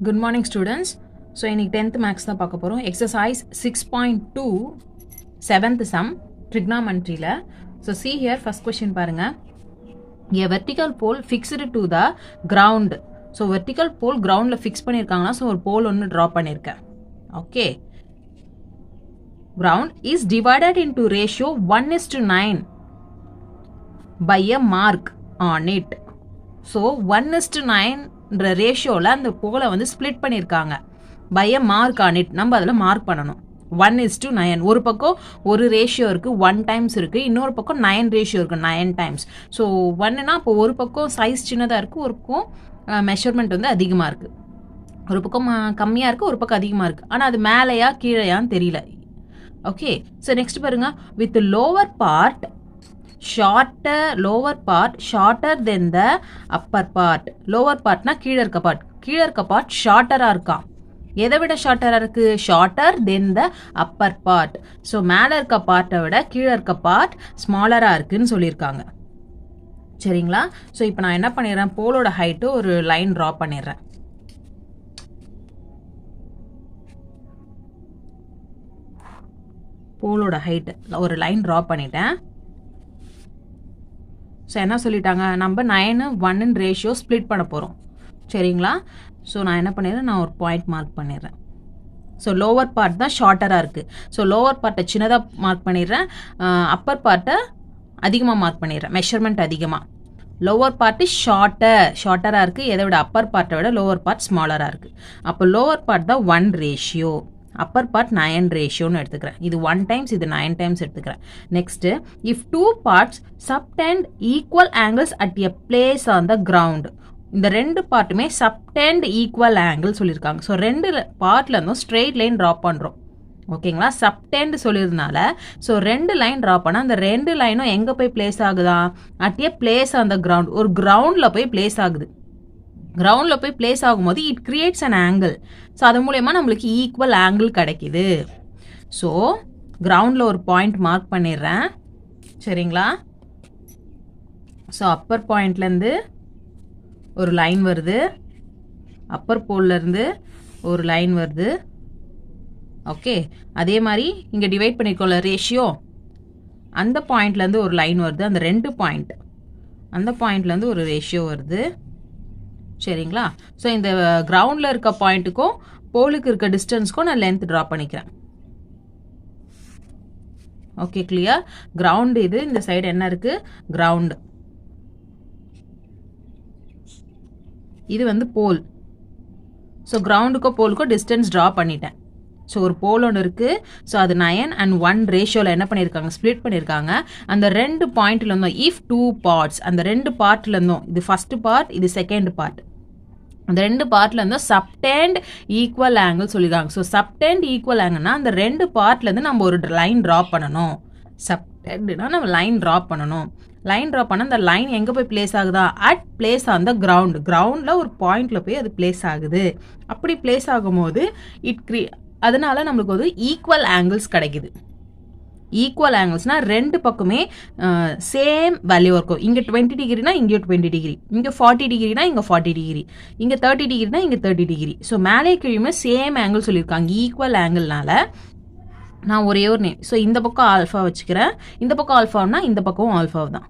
Good morning students. So இன்னைக்கு 10th maths தான் பார்க்க போறோம். Exercise 6.2 7th sum trigonometryல. So see here first question பாருங்க. A vertical pole fixed to the ground. So vertical pole groundல fix பண்ணிருக்காங்கன்னா so ஒரு pole ஒன்னு draw பண்ணிருக்கேன். Okay. Ground is divided into ratio 1:9 by a mark on it. So 1:9 ரேஷியோவில் அந்த போலை வந்து split பண்ணியிருக்காங்க by a mark on it. நம்ம அதில் mark பண்ணணும். 1:9 ஒரு பக்கம் ஒரு ரேஷியோ இருக்குது 1 டைம்ஸ் இருக்குது, இன்னொரு பக்கம் 9 ரேஷியோ இருக்குது 9 டைம்ஸ். ஸோ 1னா இப்போ ஒரு பக்கம் சைஸ் சின்னதாக இருக்குது, ஒரு பக்கம் மெஷர்மெண்ட் வந்து அதிகமாக இருக்குது, ஒரு பக்கம் கம்மியாக இருக்குது, ஒரு பக்கம் அதிகமாக இருக்குது. ஆனால் அது மேலேயா கீழேயான்னு தெரியல. ஓகே, ஸோ நெக்ஸ்ட் பாருங்க, with lower part lower part shorter than the upper part. lower partனா கீழே இருக்க பார்ட் ஷார்ட்டரா இருக்கான். எதை விட ஷார்ட்டரா இருக்கு? ஷார்ட்டர் தென் த அப்பர் பார்ட். ஸோ மேலே இருக்க பார்ட்டை விட கீழே இருக்க பார்ட் ஸ்மாலரா இருக்குன்னு சொல்லியிருக்காங்க. சரிங்களா? ஸோ இப்போ நான் என்ன பண்ணிடுறேன், போலோட ஹைட்டு ஒரு லைன் ட்ரா பண்ணிடுறேன். போலோட ஹைட்டு ஒரு லைன் ட்ரா பண்ணிட்டேன். ஸோ என்ன சொல்லிட்டாங்க, நம்ம 9 1 ரேஷியோ ஸ்ப்ளிட் பண்ண போகிறோம். சரிங்களா? ஸோ நான் என்ன பண்ணிடுறேன், நான் ஒரு பாயிண்ட் மார்க் பண்ணிடுறேன். ஸோ லோவர் பார்ட் தான் ஷார்ட்டராக இருக்குது. ஸோ லோவர் பார்ட்டை சின்னதாக மார்க் பண்ணிடுறேன், அப்பர் பார்ட்டை அதிகமாக மார்க் பண்ணிடுறேன், மெஷர்மெண்ட் அதிகமாக. லோவர் பார்ட்டு ஷார்ட்டராக இருக்குது, எதை விட அப்பர் பார்ட்டை விட லோவர் பார்ட் ஸ்மாலராக இருக்குது. அப்போ லோவர் பார்ட் தான் 1 ரேஷியோ, அப்பர் பார்ட் 9 ரேஷியோன்னு எடுத்துக்கிறேன். இது 1 டைம்ஸ், இது 9 டைம்ஸ் எடுத்துக்கிறேன். Next, if 2 parts subtend equal angles at a place on the ground. இந்த ரெண்டு பார்ட்டுமே சப்டெண்ட் ஈக்குவல் ஆங்கிள் சொல்லியிருக்காங்க. ஸோ ரெண்டு பார்ட்ல இருந்தும் ஸ்ட்ரெயிட் லைன் ட்ரா பண்ணுறோம். ஓகேங்களா? சப்டெண்ட் சொல்லியிருந்தனால ஸோ 2 லைன் ட்ரா பண்ணால் அந்த 2 லைனும் எங்கே போய் பிளேஸ் ஆகுதா? At a place on the ground. ஒரு கிரவுண்டில் போய் பிளேஸ் ஆகுது. கிரவுண்டில் போய் பிளேஸ் ஆகும்போது it creates an angle. So அது மூலயமா நம்மளுக்கு ஈக்குவல் ஆங்கிள் கிடைக்குது. ஸோ கிரவுண்டில் ஒரு பாயிண்ட் மார்க் பண்ணிடுறேன். சரிங்களா? ஸோ அப்பர் பாயிண்ட்லேருந்து ஒரு லைன் வருது, அப்பர் போல்லேருந்து ஒரு லைன் வருது. ஓகே, அதே மாதிரி இங்கே டிவைட் பண்ணிக்கோல ரேஷியோ, அந்த பாயிண்ட்லேருந்து ஒரு லைன் வருது, அந்த 2 பாயிண்ட், அந்த பாயிண்ட்லேருந்து ஒரு ரேஷியோ வருது. சரிங்களா? ஸோ இந்த கிரவுண்டில் இருக்க பாயிண்ட்டுக்கும் போலுக்கு இருக்க டிஸ்டன்ஸ்க்கும் நான் லென்த் ட்ரா பண்ணிக்கிறேன். Okay, clear? கிரவுண்டு இது, இந்த சைடு என்ன இருக்கு? கிரவுண்டு. இது வந்து போல். ஸோ கிரவுண்டுக்கோ போலுக்கோ டிஸ்டன்ஸ் ட்ரா பண்ணிட்டேன். ஸோ ஒரு போல் ஒன்று இருக்குது. ஸோ அது 9 and 1 ரேஷியோவில் என்ன பண்ணியிருக்காங்க, ஸ்ப்ளிட் பண்ணியிருக்காங்க. அந்த 2 பாயிண்ட்ல இருந்தோம், இஃப் 2 பார்ட்ஸ், அந்த 2 பார்ட்ல இருந்தோம், இது ஃபர்ஸ்ட் பார்ட், இது செகண்ட் பார்ட், அந்த 2 பார்ட்ல இருந்தோம் சப்டெண்ட் ஈக்குவல் ஆங்கிள் சொல்லியிருக்காங்க. ஸோ சப்டெண்ட் ஈக்குவல் ஆங்கிள்னா அந்த 2 பார்ட்லேருந்து நம்ம ஒரு லைன் ட்ரா பண்ணணும். சப்டெண்ட்னா நம்ம லைன் ட்ரா பண்ணணும். லைன் ட்ரா பண்ண அந்த லைன் எங்கே போய் பிளேஸ் ஆகுதா? At place on the ground. கிரவுண்டில் ஒரு பாயிண்ட்ல போய் அது பிளேஸ் ஆகுது. அப்படி பிளேஸ் ஆகும்போது அதனால நம்மளுக்கு ஒரு ஈக்குவல் ஆங்கிள்ஸ் கிடைக்குது. ஈக்குவல் ஆங்கிள்ஸ்னா 2 பக்கமே சேம் வேல்யூ இருக்கும். இங்கே 20 டிகிரினா இங்கே 20 டிகிரி, இங்கே 40 டிகிரினா இங்கே 40 டிகிரி, இங்கே 30 டிகிரினா இங்கே 30 டிகிரி. ஸோ மேலே கீழுமே சேம் ஆங்கிள் சொல்லியிருக்காங்க. ஈக்குவல் ஆங்கிள்னால நான் ஒரே ஒரு நேம், ஸோ இந்த பக்கம் ஆல்ஃபா வச்சுக்கிறேன், இந்த பக்கம் ஆல்ஃபானா இந்த பக்கம் ஆல்ஃபா தான்.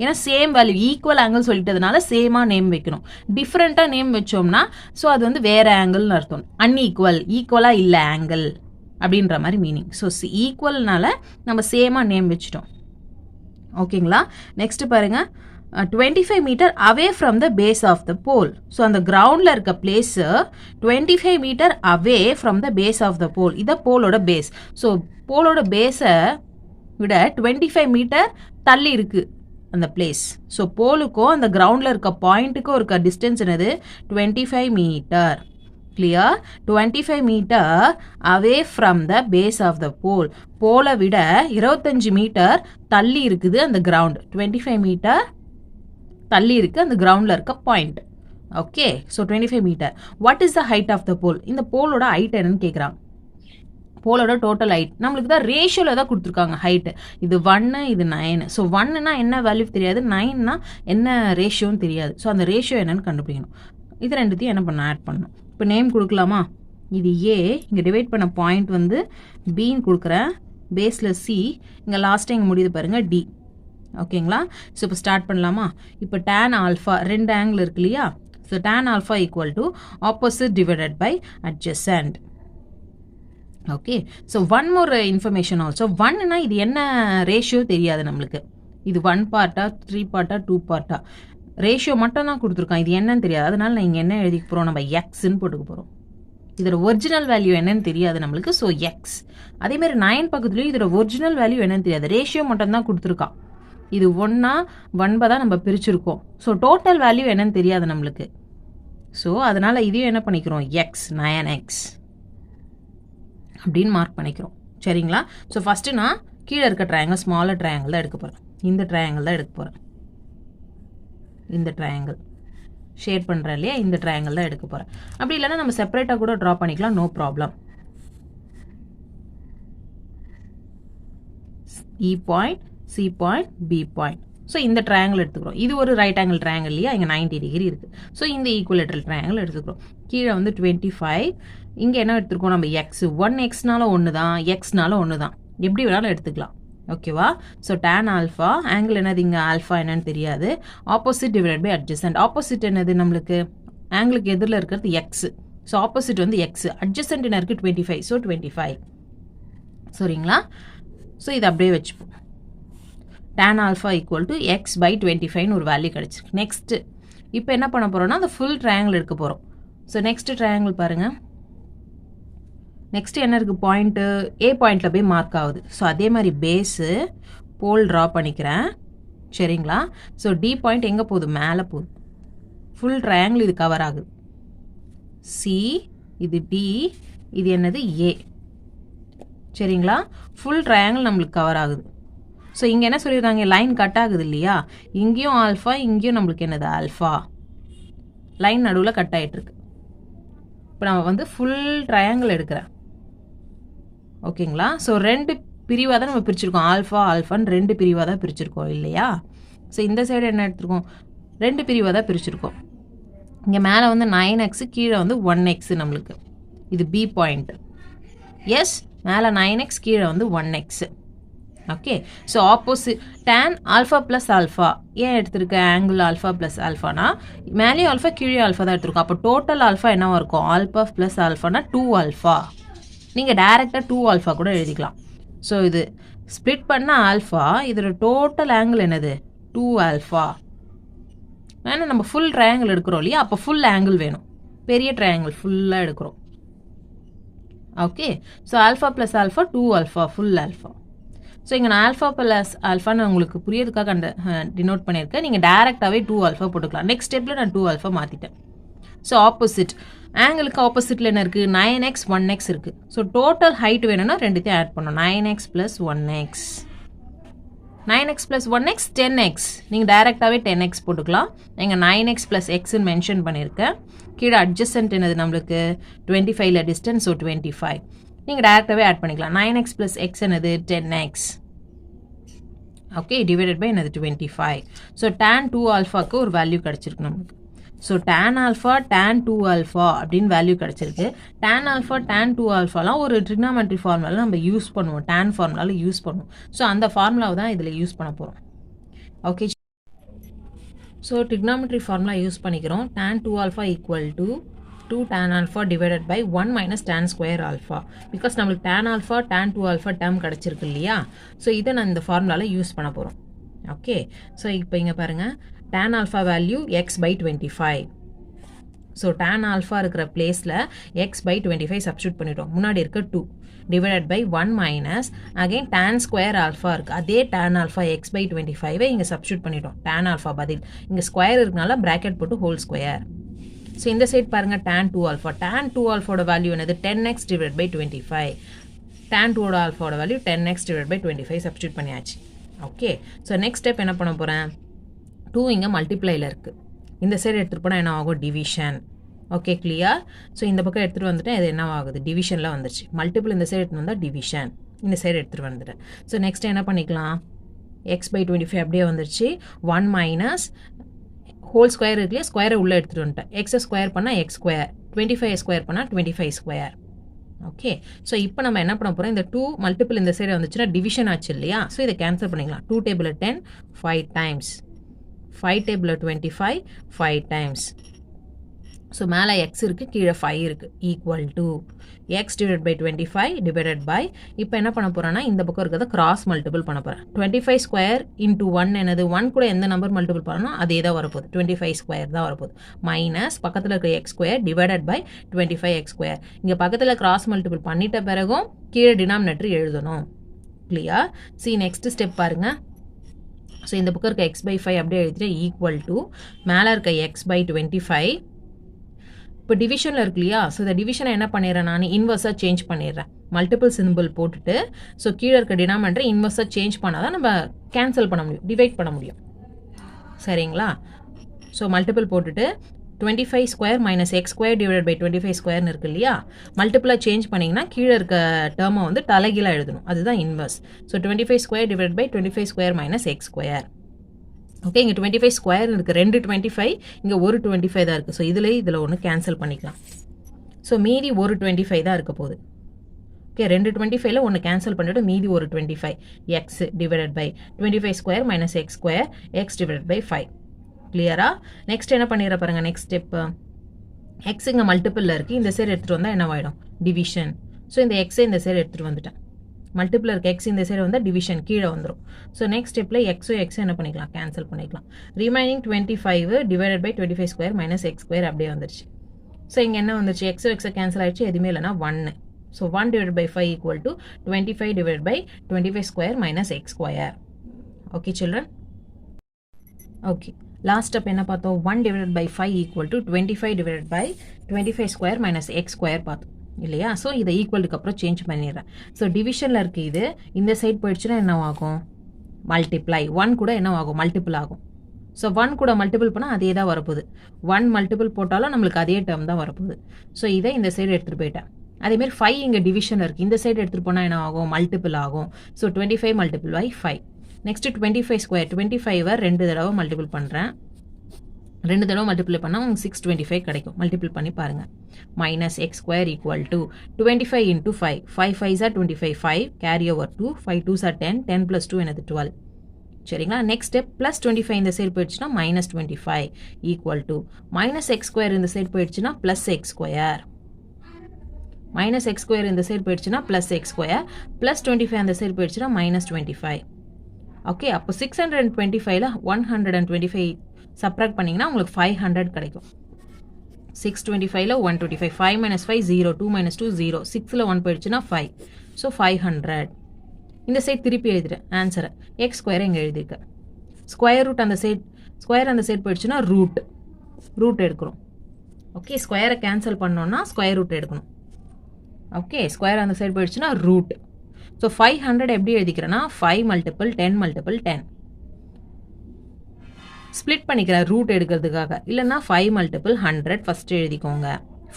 ஏன்னா சேம் வேல்யூ, ஈக்குவல் ஆங்கிள் சொல்லிட்டதுனால சேமாக நேம் வைக்கணும். டிஃப்ரெண்ட்டாக நேம் வச்சோம்னா ஸோ அது வந்து வேறு ஆங்கிள்னு அர்த்தம். அன்ஈக்குவல், ஈக்குவலாக இல்லை ஆங்கிள் அப்படின்ற மாதிரி மீனிங். ஸோ ஈக்குவல்னால நம்ம சேமாக நேம் வச்சுட்டோம். ஓகேங்களா? நெக்ஸ்ட் பாருங்க, 25 metre away from the base of the pole. So அந்த கிரவுண்டில் இருக்க place 25 metre away from the base of the pole. இதை போலோட பேஸ். ஸோ போலோட பேஸை விட 25 மீட்டர் தள்ளி இருக்கு அந்த பிளேஸ். ஸோ போலுக்கும் அந்த கிரவுண்டில் இருக்க பாயிண்ட்டுக்கும் இருக்க டிஸ்டன்ஸ் என்னது? 25 metre. Clear? 25 metre away from the base of the pole. போலை விட 25 மீட்டர் தள்ளி இருக்குது அந்த கிரவுண்ட். 25 மீட்டர் தள்ளி இருக்கு அந்த கிரவுண்டில் இருக்க point. Okay, so 25 metre. What is the height of the pole? இந்த போலோட ஹைட் என்னன்னு கேட்குறாங்க. போலோட டோட்டல் ஹைட் நம்மளுக்கு தான் ரேஷியோவில் தான் கொடுத்துருக்காங்க ஹைட்டு. இது 1, இது 9. ஸோ 1னா என்ன வேல்யூ தெரியாது, 9னா என்ன ரேஷியோன்னு தெரியாது. ஸோ அந்த ரேஷியோ என்னன்னு கண்டுபிடிக்கணும். இது ரெண்டுத்தையும் என்ன பண்ணணும், ஆட் பண்ணணும். இப்போ நேம் கொடுக்கலாமா? இது ஏ, இங்கே டிவைட் பண்ண பாயிண்ட் வந்து பின்னு கொடுக்குறேன், பேஸில் சி, இங்கே லாஸ்ட்டாக இங்கே முடியுது பாருங்கள் டி. ஓகேங்களா? ஸோ இப்போ ஸ்டார்ட் பண்ணலாமா? இப்போ tan ஆல்ஃபா 2 ஆங்கிள் இருக்கு இல்லையா? So tan alpha equal to opposite divided by adjacent. Okay, so one more information also. ஒன்னுனா இது என்ன ரேஷியோ தெரியாது நம்மளுக்கு. இது 1 பார்ட்டா 3 பார்ட்டா 2 பார்ட்டா, ரேஷியோ மட்டும் தான் கொடுத்துருக்கான். இது என்னன்னு தெரியாது. அதனால நான் இங்கே என்ன எழுதிக்க போகிறோம், நம்ம எக்ஸ்ன்னு போட்டுக்க போகிறோம். இதோட ஒரிஜினல் வேல்யூ என்னன்னு தெரியாது நம்மளுக்கு. So X. அதேமாதிரி 9 பக்கத்துலேயும் இதோட ஒரிஜினல் வேல்யூ என்னன்னு தெரியாது, ரேஷியோ மட்டும் தான் கொடுத்துருக்கான். இது 1 9 நம்ம பிரிச்சிருக்கோம். ஸோ டோட்டல் வேல்யூ என்னன்னு தெரியாது நம்மளுக்கு. ஸோ அதனால் இதையும் என்ன பண்ணிக்கிறோம், எக்ஸ் 9x அப்படின்னு மார்க் பண்ணிக்கிறோம். சரிங்களா? ஸோ ஃபஸ்ட்டு நான் கீழே இருக்க ட்ரையாங்கிள், ஸ்மாலர் ட்ரையாங்கிள் தான் எடுக்க போகிறேன். இந்த ட்ரையாங்கிள் தான் எடுக்க போகிறேன். இந்த ட்ரையாங்கிள் ஷேட் பண்ணுறேன் இல்லையா, இந்த ட்ரையாங்கிள் தான் எடுக்க போகிறேன். அப்படி இல்லைன்னா நம்ம செப்பரேட்டாக கூட ட்ரா பண்ணிக்கலாம், no problem. E point, C point, B point. So இந்த ட்ரையாங்கிள் எடுத்துக்கிறோம். இது ஒரு ரைட் ஆங்கிள் ட்ரையாங்கிள் இல்லையா, இங்கே 90 டிகிரி இருக்குது. ஸோ இந்த ஈக்குவலேட்டரல் ட்ரையாங்கிள் எடுத்துக்கிறோம். கீழே வந்து 25, இங்கே என்ன எடுத்துருக்கோம் நம்ம எக்ஸ். 1xனால 1 தான், எக்ஸ்னால 1 தான், எப்படி வேணாலும் எடுத்துக்கலாம். ஓகேவா? ஸோ tan ஆல்ஃபா ஆங்கிள் என்னது, இங்கே ஆல்ஃபா என்னன்னு தெரியாது, opposite divide by adjacent. Opposite என்னது நம்மளுக்கு, ஆங்கிளுக்கு எதிரில் இருக்கிறது எக்ஸ். ஸோ ஆப்போசிட் வந்து எக்ஸ், அட்ஜசன்ட் என்ன இருக்குது 25. ஸோ 25. சரிங்களா? ஸோ இது அப்படியே வச்சுப்போம். tan alpha equal to X by 25ன்னு ஒரு வேல்யூ கிடச்சிருக்கு. நெக்ஸ்ட்டு இப்போ என்ன பண்ண போகிறோம்னா அந்த ஃபுல் ட்ரையாங்கிள் எடுக்க போகிறோம். ஸோ நெக்ஸ்ட்டு ட்ரையாங்கிள் பாருங்கள். நெக்ஸ்ட்டு என்ன இருக்குது, பாயிண்ட்டு ஏ பாயிண்டில் போய் மார்க் ஆகுது. ஸோ அதே மாதிரி பேஸு போல் ட்ரா பண்ணிக்கிறேன். சரிங்களா? ஸோ டி பாயிண்ட் எங்கே போகுது, மேலே போகுது. ஃபுல் ட்ரையாங்கிள் இது கவர் ஆகுது. சி, இது டி, இது என்னது ஏ. சரிங்களா? ஃபுல் ட்ரையாங்கிள் நம்மளுக்கு கவர் ஆகுது. ஸோ இங்கே என்ன சொல்லியிருக்காங்க, லைன் கட் ஆகுது இல்லையா, இங்கேயும் ஆல்ஃபா, இங்கேயும் நம்மளுக்கு என்னது ஆல்ஃபா. லைன் நடுவில் கட் ஆகிட்டுருக்கு. இப்போ நம்ம வந்து ஃபுல் ட்ரையாங்கிள் எடுக்கிறேன். ஓகேங்களா? ஸோ 2 பிரிவாக தான் நம்ம பிரிச்சிருக்கோம், ஆல்ஃபா ஆல்ஃபான்னு 2 பிரிவாக தான் பிரிச்சிருக்கோம் இல்லையா? ஸோ இந்த சைடு என்ன எடுத்துருக்கோம், 2 பிரிவாக தான் பிரிச்சிருக்கோம். இங்கே மேலே வந்து 9x, கீழே வந்து 1x நம்மளுக்கு. இது பி பாயிண்ட். எஸ், மேலே 9x, கீழே வந்து 1x. Okay, so opposite tan alpha plus alpha ஏன் எடுத்திருக்கேன், ஆங்கிள் ஆல்ஃபா ப்ளஸ் ஆல்ஃபானா மேலேயும் ஆல்ஃபா கீழே ஆல்ஃபா தான் எடுத்திருக்கோம். அப்போ டோட்டல் ஆல்ஃபா என்னவா இருக்கும், ஆல்ஃபா ப்ளஸ் ஆல்ஃபானா 2 ஆல்ஃபா. நீங்கள் டேரெக்டாக 2 ஆல்ஃபா கூட எழுதிக்கலாம். ஸோ இது ஸ்ப்ளிட் பண்ண ஆல்ஃபா, இதோட டோட்டல் ஆங்கிள் என்னது 2 ஆல்ஃபா. ஏன்னா நம்ம ஃபுல் ட்ரையாங்கிள் எடுக்கிறோம் இல்லையா, அப்போ ஃபுல் ஆங்கிள் வேணும், பெரிய ட்ரையாங்கிள் ஃபுல்லாக எடுக்கிறோம். Okay, so alpha plus alpha 2 alpha, full alpha. So இங்கே நான் ஆல்ஃபா ப்ளஸ் ஆல்ஃபான்னு உங்களுக்கு புரியறதுக்காக டினோட் பண்ணியிருக்கேன். நீங்கள் டேரெக்டாகவே 2 ஆல்ஃபா போட்டுக்கலாம். நெக்ஸ்ட் ஸ்டெப்பில் நான் 2 ஆல்ஃபா மாற்றிட்டேன். ஸோ ஆப்போசிட் ஆங்கிளுக்கு ஆப்போசிட்டில் என்ன இருக்குது, 9x 1x இருக்குது. ஸோ டோட்டல் ஹைட் வேணும்னா ரெண்டுத்தையும் ஆட் பண்ணணும். 9x plus 1x, 9x plus 1x 10x. நீங்கள் டேரெக்டாகவே 10x போட்டுக்கலாம். நீங்கள் 9x ப்ளஸ் எக்ஸ்ன்னு மென்ஷன் பண்ணியிருக்கேன். கீழே அட்ஜசன்ட் என்னது நம்மளுக்கு 25ல டிஸ்டன்ஸ், ஸோ 25. நீங்கள் டேரெக்டாகவே ஆட் பண்ணிக்கலாம். 9x ப்ளஸ் எக்ஸ் என்னது 10x. ஓகே, டிவைடட் பை என்னது 25. ஸோ tan 2 ஆல்ஃபாவுக்கு ஒரு வேல்யூ கிடச்சிருக்கு நம்மளுக்கு. So tan alpha tan 2 alpha அப்படின்னு வேல்யூ கிடச்சிருக்கு. tan ஆல்ஃபா tan 2 ஆல்ஃபாலாம் ஒரு ட்ரிக்னாமெட்ரி ஃபார்முலாவில் நம்ம யூஸ் பண்ணுவோம், tan ஃபார்முலாவில் யூஸ் பண்ணுவோம். ஸோ அந்த ஃபார்முலாவை தான் இதில் யூஸ் பண்ண போகிறோம். Okay, so trigonometry formula use பண்ணிக்கிறோம். tan 2 alpha equal to 2 tan alpha divided by 1 minus tan square alpha. Because நம்மளுக்கு tan alpha tan 2 alpha term கிடச்சிருக்கு இல்லையா, ஸோ இதை நான் இந்த ஃபார்முலாவில் யூஸ் பண்ண போகிறோம். ஓகே, ஸோ இப்போ இங்கே பாருங்கள், tan alpha value x by 25. So tan alpha இருக்கிற பிளேஸில் x by 25 சப்ஸ்டியூட் பண்ணிட்டோம். முன்னாடி இருக்க 2 divided by 1 minus again tan square alpha இருக்குது. அதே tan alpha x by 25 இங்கே சப்ஸ்டியூட் பண்ணிட்டோம். tan alpha பதில் இங்கே ஸ்கொயர் இருக்கனால ப்ராக்கெட் போட்டு ஹோல் ஸ்கொயர். ஸோ இந்த சைட் பாருங்கள், tan 2 alpha. tan 2 alphaோட வேல்யூ என்னது 10x divided by 25. tan 2 alphaோட value 10x divided by 25 substitute பண்ணியாச்சு. ஓகே, ஸோ நெக்ஸ்ட் ஸ்டெப் என்ன பண்ண போகிறேன், 2 இங்கே மல்டிப்ளையில் இருக்குது. இந்த சைடு எடுத்துகிட்டு போனால் என்ன ஆகும், டிவிஷன். Okay, clear. ஸோ இந்த பக்கம் எடுத்துகிட்டு வந்துட்டேன், இது என்ன ஆகுது, டிவிஷனில் வந்துருச்சு. மல்டிபிள் இந்த சைடு எடுத்துகிட்டு வந்தால் டிவிஷன், இந்த சைடு எடுத்துகிட்டு வந்துட்டேன். ஸோ நெக்ஸ்ட் என்ன பண்ணிக்கலாம், x by 25 அப்படியே வந்துருச்சு. 1 மைனஸ் ஹோல் ஸ்கொயர் இருக்குல்லையே, ஸ்கொயரை உள்ளே எடுத்துகிட்டு வந்துட்டேன். எக்ஸை ஸ்கொயர் பண்ணால் எக்ஸ் ஸ்கொயர் 25 ஸ்கொயர் பண்ணால் 25 ஸ்கொயர். ஓகே, ஸோ இப்போ நம்ம என்ன பண்ண போகிறோம், இந்த 2 மல்டிபிள் இந்த சைடு வந்துச்சுன்னா டிவிஷன் ஆச்சு இல்லையா, ஸோ இதை கேன்சல் பண்ணிக்கலாம். 2 table 10 5 times, 5 table 25 5 times. So மேலே எக்ஸ் இருக்குது, கீழே 5 இருக்குது, equal to X divide by 25 divided by, இப்போ என்ன பண்ண போகிறேன்னா இந்த பக்கம் இருக்கிறத கிராஸ் மல்டிபிள் பண்ண போகிறேன். 25 ஸ்கொயர் இன்ட்டு 1 என்னது, 1 கூட எந்த நம்பர் மல்டிபிள் பண்ணணும் அதே தான் வரப்போகுது, 25 ஸ்கொயர் தான் வரப்போகுது. மைனஸ் பக்கத்தில் இருக்கிற X square divided by 25 X square. இங்கே பக்கத்தில் கிராஸ் மல்டிபிள் பண்ணிட்ட பிறகும் கீழே டினாமினேட்டர் எழுதணும். கிளியர்? சி நெக்ஸ்ட் ஸ்டெப் பாருங்கள். ஸோ இந்த பக்கம் இருக்க எக்ஸ் பை 5 அப்படியே எழுதிட்டு ஈக்குவல் டு மேலே இருக்க எக்ஸ் பை 25. இப்போ டிவிஷனில் இருக்கு இல்லையா, ஸோ இந்த டிவிஷனை என்ன பண்ணிடுறேன், நான் இன்வர்ஸாக சேஞ்ச் பண்ணிடுறேன். மல்டிபிள் சிம்பிள் போட்டுட்டு ஸோ கீழே இருக்க டினாமினேட்டரை இன்வர்ஸாக சேஞ்ச் பண்ணால் தான் நம்ம கேன்சல் பண்ண முடியும், டிவைட் பண்ண முடியும். சரிங்களா? ஸோ மல்டிபிள் போட்டுட்டு 25 square minus X square divide by 25 ஸ்கொயர்னு இருக்கு இல்லையா, மல்டிபிளாக சேஞ்ச் பண்ணிங்கன்னா கீழே இருக்க டேர்மை வந்து தலைகீழாக எழுதணும், அதுதான் inverse. So 25 square divide by 25 square minus X square. Okay, இங்கே 25 ஸ்கொயர் இருக்குது, 2 25, இங்கே ஒரு 25 தான் இருக்குது. ஸோ இதில் ஒன்று கேன்சல் பண்ணிக்கலாம். ஸோ மீதி ஒரு 25 தான் இருக்க போகுது. ஓகே, 2 25ல் ஒன்று கேன்சல் பண்ணிவிட்டு மீதி ஒரு 25 X divided by 25 square minus X square X divided by 5. கிளியரா? நெக்ஸ்ட் என்ன பண்ணிடுற பாருங்க, நெக்ஸ்ட் ஸ்டெப்பு, எக்ஸ் இங்கே மல்டிப்பிளில் இருக்குது, இந்த சைடு எடுத்துகிட்டு வந்தால் என்ன ஆகிடும், டிவிஷன். ஸோ இந்த எக்ஸை இந்த சைடு எடுத்துகிட்டு வந்துட்டேன். மல்டிபிள் இருக்க எக்ஸ் இந்த சைடு வந்தால் டிவிஷன் கீழே வந்துடும். ஸோ நெக்ஸ்ட் ஸ்டெப்பில் எக்ஸும் என்ன பண்ணிக்கலாம், கேன்சல் பண்ணிக்கலாம். Remaining 25 divided by 25 square minus X square அப்படியே வந்துருச்சு. ஸோ இங்கே என்ன வந்துருச்சு, எக்ஸை கேன்சல் ஆகிடுச்சு, எதுவுமே இல்லைனா 1. So 1 divide by 5 equal to 25 divide by 25 square minus X square. Okay children? Okay, last step என்ன பார்த்தோம், 1 divide by 5 equal to 25 divide by 25 square minus X square பார்த்தோம் இல்லையா. ஸோ இதை ஈக்குவலுக்கு அப்புறம் சேஞ்ச் பண்ணிடுறேன். ஸோ டிவிஷனில் இருக்குது, இது இந்த சைட் போயிடுச்சுன்னா என்ன ஆகும், மல்டிப்ளை. 1 கூட என்ன ஆகும், மல்டிபிள் ஆகும். ஸோ 1 கூட மல்டிபிள் பண்ணால் அதே தான் வரப்போகுது. 1 மல்டிபிள் போட்டாலும் நம்மளுக்கு அதே டேர்ம் தான் வரப்போகுது. ஸோ இதை இந்த சைடு எடுத்துகிட்டு போயிட்டேன். அதேமாரி 5 இங்கே டிவிஷனில் இருக்குது, இந்த சைடு எடுத்துகிட்டு போனால் என்ன ஆகும், மல்டிபிள் ஆகும். So 25 multiple by 5. Next 25 square, 25 2 தடவை மல்டிபிள் பண்ணுறேன். 2 தடவை மல்டிப்ளை பண்ணால் உங்களுக்கு 625 கிடைக்கும். மல்டிபிள் பண்ணி பாருங்கள். Minus X square equal to 25 into 5, 5 5s are 25, 5 carry over 2, 5 2s are 10, 10 + 2 என்னது 12. சரிங்களா? நெக்ஸ்ட் ஸ்டெப் ப்ளஸ் 25 இந்த சைடு போயிடுச்சுன்னா minus 25 equal to minus X square இந்த சைடு போயிடுச்சுன்னா plus X square, minus X square இந்த சைடு போயிடுச்சுன்னா ப்ளஸ் எக்ஸ் ஸ்கொயர், ப்ளஸ் 25 அந்த side போயிடுச்சுன்னா மைனஸ் 25. ஓகே, அப்போ 625ல் 125 சப்ராக்ட் பண்ணிங்கன்னா உங்களுக்கு 500 கிடைக்கும். 625ல் 125, 5 - 5 0, 2 - 2 0, 6ல் 1 போயிடுச்சுன்னா 5. ஸோ 500. இந்த சைட் திருப்பி எழுதிட்டேன் ஆன்சரை. எக்ஸ் ஸ்கொயரை இங்கே எழுதியிருக்கேன். ஸ்கொயர் ரூட் அந்த சைட் போயிடுச்சுன்னா ரூட் எடுக்கணும். ஓகே, ஸ்கொயரை கேன்சல் பண்ணோன்னா ஸ்கொயர் ரூட் எடுக்கணும். ஓகே, ஸ்கொயர் அந்த சைடு போயிடுச்சுன்னா ரூட். ஸோ 500 எப்படி எழுதிக்கிறேன்னா 5 மல்டிபிள் 10 மல்டிபிள் 10. ஸ்ப்ளிட் பண்ணிக்கிறேன் ரூட் எடுக்கிறதுக்காக. இல்லைன்னா 5 மல்டிபிள் 100 ஃபஸ்ட்டு எழுதிக்கோங்க.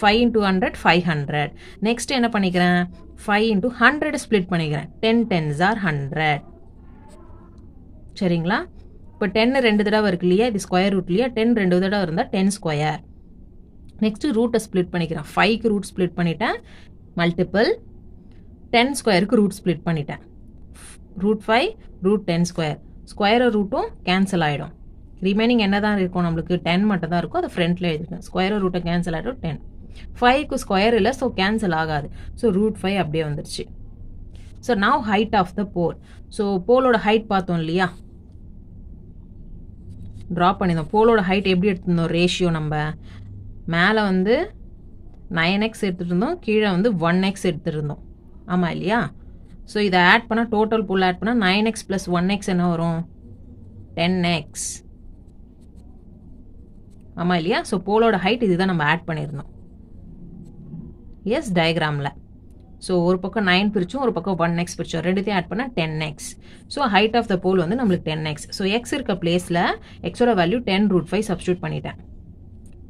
5 × 100 500. நெக்ஸ்ட் என்ன பண்ணிக்கிறேன், 5 × 100 ஸ்ப்ளிட் பண்ணிக்கிறேன். 10 10s are 100. சரிங்களா? இப்போ 10 2 தடவை இருக்கு இல்லையா, இது ஸ்கொயர் ரூட் இல்லையா, 10 2 தடவை இருந்தால் 10 ஸ்கொயர். நெக்ஸ்ட்டு ரூட்டை ஸ்ப்ளிட் பண்ணிக்கிறேன். 5க்கு ரூட் ஸ்ப்ளிட் பண்ணிட்டேன், மல்டிபிள் 10 ஸ்கொயருக்கு ரூட் ஸ்ப்ளிட் பண்ணிட்டேன். Root 5 root 10 square. ஸ்கொயர் ரூட்டும் கேன்சல் ஆகிடும். ரிமைனிங் என்ன தான் இருக்கும், நம்மளுக்கு 10 மட்டும் தான் இருக்கும். அதை ஃப்ரண்ட்டில் எழுதிருக்கேன். ஸ்கொயர் ரூட்டை கேன்சல் ஆகிடும் 10. 5க்கு ஸ்கொயர் இல்லை, ஸோ கேன்சல் ஆகாது. ஸோ ரூட் 5 அப்படியே வந்துருச்சு. So now height of the pole. So போலோட ஹைட் பார்த்தோம் இல்லையா, ட்ரா பண்ணியிருந்தோம். போலோட ஹைட் எப்படி எடுத்திருந்தோம், ரேஷியோ நம்ம மேலே வந்து 9x எடுத்துகிட்டு இருந்தோம், கீழே வந்து 1x எடுத்துகிட்டு இருந்தோம். ஆமாம் இல்லையா? ஸோ இதை ஆட் பண்ணால் டோட்டல் போல் ஆட் பண்ணால் 9x + 1x என்ன வரும், 10x. ஆமாம் இல்லையா? ஸோ போலோட ஹைட் இதுதான் நம்ம ஆட் பண்ணியிருந்தோம். எஸ், டயக்ராமில். ஸோ ஒரு பக்கம் 9 பிரித்தோம், ஒரு பக்கம் 1x பிரித்தோம், ரெண்டுத்தையும் ஆட் பண்ணால் 10x. So height of the pole வந்து நம்மளுக்கு 10x. ஸோ எக்ஸ் இருக்க பிளேஸில் எக்ஸோட வேல்யூ 10 √5 சப்ஸ்டியூட் பண்ணிட்டேன்.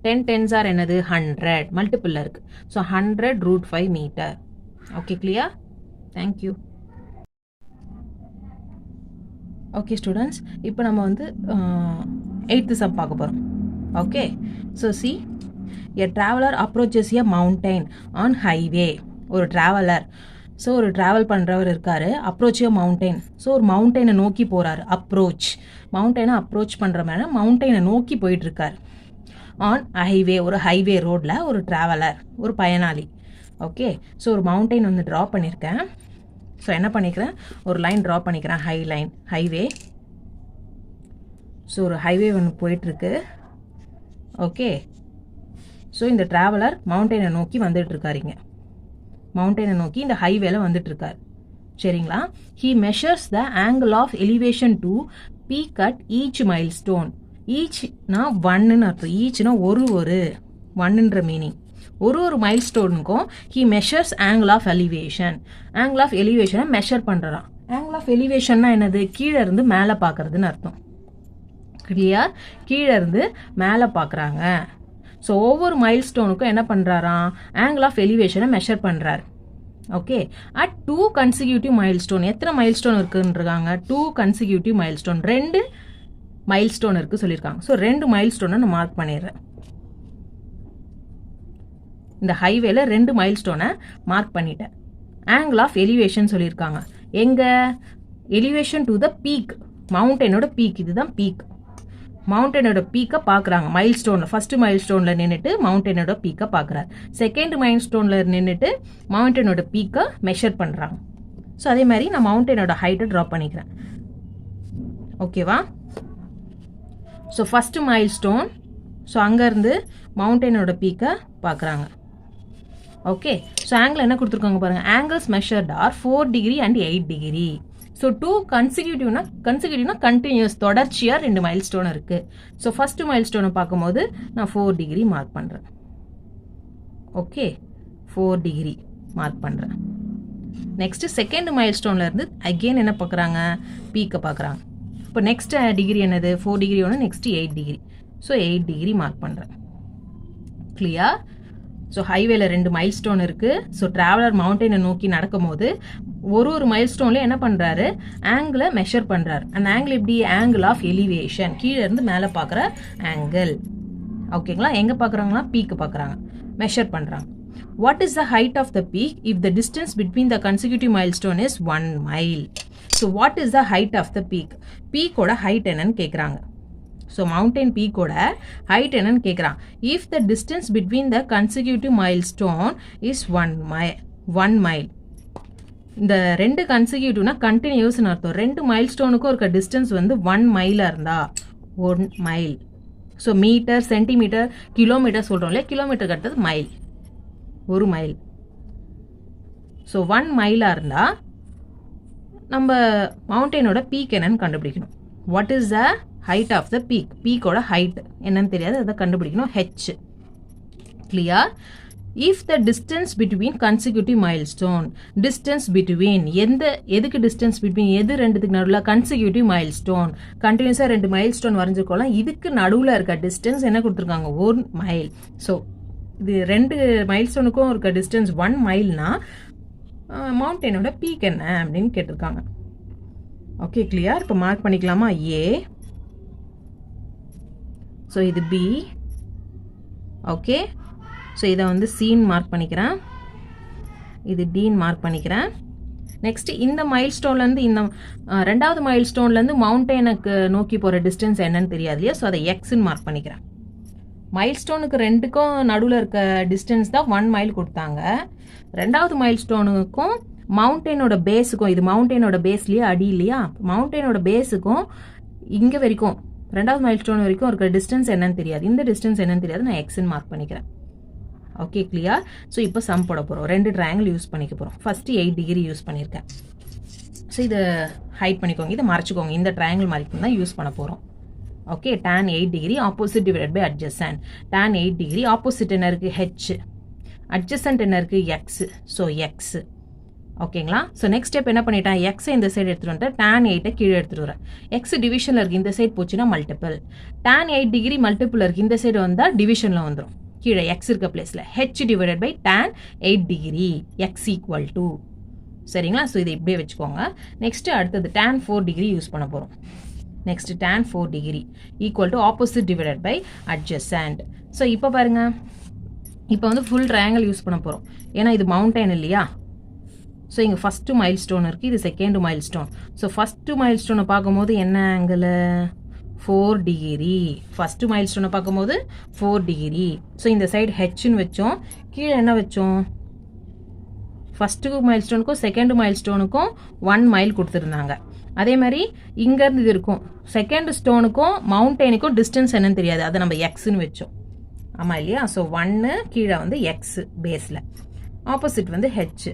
10 10s are என்னது 100, மல்டிபிளில் இருக்குது. So 100 √5 metre. Okay, clear? Thank you. Okay students, இப்போ நம்ம வந்து 8th சம் பார்க்க போகிறோம். Okay, so see a traveller approaches a mountain on highway. ஒரு ட்ராவலர், ஸோ ஒரு ட்ராவல் பண்ணுறவர் இருக்கார். அப்ரோச் எ மவுண்டைன், ஸோ ஒரு மவுண்டைனை நோக்கி போகிறாரு. அப்ரோச், மவுண்டைனை அப்ரோச் பண்ணுற மாதிரி மவுண்டைனை நோக்கி போயிட்டுருக்கார். ஆன் ஹைவே, ஒரு ஹைவே ரோடில் ஒரு ட்ராவலர், ஒரு பயனாளி. ஓகே, ஸோ ஒரு மவுண்டைன் வந்து ட்ரா பண்ணியிருக்கேன். ஸோ என்ன பண்ணிக்கிறேன், ஒரு லைன் ட்ரா பண்ணிக்கிறேன், ஹைவே. ஸோ ஒரு ஹைவே ஒன்று போயிட்டுருக்கு. ஓகே, ஸோ இந்த ட்ராவலர் மவுண்டெயினை நோக்கி வந்துட்டுருக்காருங்க. மவுண்டெயினை நோக்கி இந்த ஹைவேல வந்துட்டுருக்கார். சரிங்களா? He measures the angle of elevation to peak at each mile stone. ஈச்னா ஒன்னுன்னு அர்த்தம். ஈச்னா ஒன்னுன்ற மீனிங். ஒரு மைல் ஸ்டோனுக்கும் he measures angle of elevation. Angle of எலிவேஷனை மெஷர் பண்ணுறான். ஆங்கிள் ஆஃப் எலிவேஷன்னா என்னது? கீழே இருந்து மேலே பார்க்கறதுன்னு அர்த்தம். கிளியர்? கீழே இருந்து மேலே பார்க்குறாங்க. ஸோ ஒவ்வொரு மைல் ஸ்டோனுக்கும் என்ன பண்ணுறாராம்? ஆங்கிள் ஆஃப் எலிவேஷனை மெஷர் பண்ணுறாரு. Okay, at 2 consecutive mile stone. எத்தனை மைல் ஸ்டோன் இருக்குன்றாங்க? 2 consecutive mile stone. 2 mile stone இருக்குது சொல்லியிருக்காங்க. ஸோ 2 மைல் ஸ்டோனை நான் மார்க் பண்ணிடுறேன். இந்த ஹைவேல 2 மைல் ஸ்டோனை மார்க் பண்ணிட்டேன். ஆங்கிள் ஆஃப் எலிவேஷன் சொல்லியிருக்காங்க. எங்க? எலிவேஷன் டு த பீக், மவுண்டனோட பீக். இதுதான் பீக். மவுண்டனோட பீக்கை பார்க்குறாங்க மைல் ஸ்டோனில். ஃபர்ஸ்ட் மைல் ஸ்டோனில் நின்றுட்டு மவுண்டனோட பீக்கை பார்க்குறாரு. செகண்ட் மைல் ஸ்டோனில் நின்றுட்டு மவுண்டனோட பீக்கை மெஷர் பண்ணுறாங்க. ஸோ அதே மாதிரி நான் மவுண்டனோட ஹைட்டை ட்ரா பண்ணிக்கிறேன். ஓகேவா? So first mile stone, so அங்கேருந்து மவுண்டனோட பீக்கை பார்க்குறாங்க. ஓகே, ஸோ ஆங்கிள் என்ன கொடுத்துருக்காங்க பாருங்கள். Angles measured are 4 degree and 8 degree. So 2 கன்சிக்யூட்டிவ்னா கண்டினியூஸ், தொடர்ச்சியாக 2 மைல் ஸ்டோன் இருக்குது. ஸோ ஃபர்ஸ்ட் மைல் ஸ்டோனை பார்க்கும்போது நான் 4 டிகிரி மார்க் பண்ணுறேன். ஓகே, 4 டிகிரி மார்க் பண்ணுறேன். நெக்ஸ்ட் செகண்ட் மைல் ஸ்டோன்ல இருந்து அகெயின் என்ன பார்க்குறாங்க? பீக்கை பார்க்குறாங்க. இப்போ நெக்ஸ்ட் டிகிரி என்னது? 4 டிகிரி ஒன்று, next 8 degree. So 8 degree mark பண்ணுறேன். கிளியர்? ஸோ ஹைவேல 2 மைல் ஸ்டோன் இருக்குது. ஸோ ட்ராவலர் மவுண்டெயினை நோக்கி நடக்கும் போது ஒரு மைல் ஸ்டோன்ல என்ன பண்ணுறாரு? ஆங்கிளை மெஷர் பண்ணுறாரு. அந்த ஆங்கிள் எப்படி? ஆங்கிள் ஆஃப் எலிவேஷன், கீழே இருந்து மேலே பார்க்குற ஆங்கிள். ஓகேங்களா? எங்கே பார்க்குறாங்களா? பீக்கு பார்க்குறாங்க, மெஷர் பண்ணுறாங்க. What is the height of the peak if the distance between the consecutive mile stone is 1 mile? So what is the height of the peak? பீக்கோட ஹைட் என்னன்னு கேட்குறாங்க. ஸோ மவுண்டைன் பீக்கோட ஹைட் என்னன்னு கேட்குறான். If the distance between the consecutive mile stone is 1 mile. இந்த 2 கன்சிக்யூட்டிவ்னா கண்டினியூஸ்னு அர்த்தம். 2 mile ஸ்டோனுக்கும் இருக்க distance வந்து 1 மைலாக இருந்தா 1 mile. So metre, centimetre, kilometre சொல்கிறோம் இல்லையா? கிலோமீட்டருக்கு அடுத்தது மைல், 1 மைல். ஸோ 1 மைலாக இருந்தால் நம்ம மவுண்டெயினோட பீக் என்னன்னு கண்டுபிடிக்கணும். What is the height of the peak? பீக்கோட ஹைட் என்னன்னு தெரியாது, அதை கண்டுபிடிக்கணும். H. Clear? If the distance between consecutive mile stone, distance between எதுக்கு டிஸ்டன்ஸ் பிட்வீன்? எது ரெண்டுத்துக்கு நடுவில்? Consecutive mile stone. கண்டினியூஸாக 2 மைல் ஸ்டோன் வரைஞ்சிருக்கோம்லாம், இதுக்கு நடுவில் இருக்க டிஸ்டன்ஸ் என்ன கொடுத்துருக்காங்க? 1 மைல். ஸோ இது 2 மைல் ஸ்டோனுக்கும் இருக்க டிஸ்டன்ஸ் 1 மைல்னா மவுண்டெயினோட பீக் என்ன அப்படின்னு கேட்டிருக்காங்க. Okay, clear? இப்போ மார்க் பண்ணிக்கலாமா? ஏ. ஸோ இது பி. ஓகே, ஸோ இதை வந்து சீன் மார்க் பண்ணிக்கிறேன், இது டீன் மார்க் பண்ணிக்கிறேன். நெக்ஸ்ட் இந்த மைல் ஸ்டோன்லேருந்து இந்த 2வது மைல் ஸ்டோன்லேருந்து மவுண்டெயினுக்கு நோக்கி போகிற டிஸ்டன்ஸ் என்னன்னு தெரியாது இல்லையா? ஸோ அதை எக்ஸ்ன்னு மார்க் பண்ணிக்கிறேன். மைல் ஸ்டோனுக்கு 2க்கும் நடுவில் இருக்க டிஸ்டன்ஸ் தான் 1 மைல் கொடுத்தாங்க. 2வது மைல் ஸ்டோனுக்கும் மவுண்டெயினோட பேஸுக்கும், இது மவுண்டெயினோட பேஸ்லேயே அடி இல்லையா? மவுண்டெயினோட பேஸுக்கும் இங்கே வரைக்கும் 2வது மைல் ஸ்டோன் வரைக்கும் இருக்கிற டிஸ்டன்ஸ் என்னன்னு தெரியாது. இந்த டிஸ்டன்ஸ் என்னன்னு தெரியாது, நான் எக்ஸ்ன்னு மார்க் பண்ணிக்கிறேன். Okay, clear? ஸோ இப்போ சம் போட போகிறோம். 2 ட்ரையாங்கிள் யூஸ் பண்ணிக்க போகிறோம். ஃபஸ்ட்டு 8 டிகிரி யூஸ் பண்ணியிருக்கேன். ஸோ இதை ஹைட் பண்ணிக்கோங்க, இதை மறைச்சிக்கோங்க. இந்த ட்ரையாங்கிள் மறைக்கும் தான் யூஸ் பண்ண போகிறோம். Okay, tan 8 degree opposite divided by adjacent. tan 8 degree opposite என்ன இருக்குது? ஹெச். அட்ஜசன்ட் என்ன இருக்குது? எக்ஸ். So X. ஓகேங்களா? ஸோ நெக்ஸ்ட் ஸ்டெப் என்ன பண்ணிட்டேன்? எக்ஸை இந்த சைடு எடுத்துகிட்டு வந்துட்டு tan 8 கீழே எடுத்துகிட்டு வரேன். எக்ஸ் டிவிஷனில் இருக்குது, இந்த சைடு போச்சுன்னா மல்டிபிள். tan 8 டிகிரி மல்டிபிள் இருக்குது, இந்த சைடு வந்தால் டிவிஷனில் வந்துடும். கீழே எக்ஸ் இருக்க பிளேஸில் H divided by tan 8 degree X equal to. சரிங்களா? ஸோ இதை இப்படியே வச்சுக்கோங்க. நெக்ஸ்ட்டு அடுத்தது tan 4 டிகிரி யூஸ் பண்ண போகிறோம். Next tan 4 degree equal to opposite divided by adjacent. So இப்போ பாருங்கள், இப்போ வந்து ஃபுல் ட்ரையாங்கிள் யூஸ் பண்ண போகிறோம், ஏன்னா இது மவுண்டைன் இல்லையா. ஸோ இங்கே ஃபஸ்ட்டு மைல் ஸ்டோன் இருக்குது, இது second mile stone. So first mile ஸ்டோனை பார்க்கும்போது என்ன ஆங்கிள், 4 டிகிரி. ஃபஸ்ட்டு மைல் ஸ்டோனை பார்க்கும்போது 4 டிகிரி. ஸோ இந்த சைடு ஹெச்ன்னு வச்சோம், கீழே என்ன வச்சோம், ஃபஸ்ட்டு மைல் ஸ்டோனுக்கும் செகண்ட் மைல் ஸ்டோனுக்கும் 1 மைல் கொடுத்துருந்தாங்க. அதே மாதிரி இங்கேருந்து இது இருக்கும், செகண்ட் ஸ்டோனுக்கும் மவுண்டெயினுக்கும் டிஸ்டன்ஸ் என்னன்னு தெரியாது, அதை நம்ம எக்ஸ்ன்னு வச்சோம். ஆமாம் இல்லையா. ஸோ 1 கீழே வந்து எக்ஸ் பேஸில், ஆப்போசிட் வந்து ஹெச்.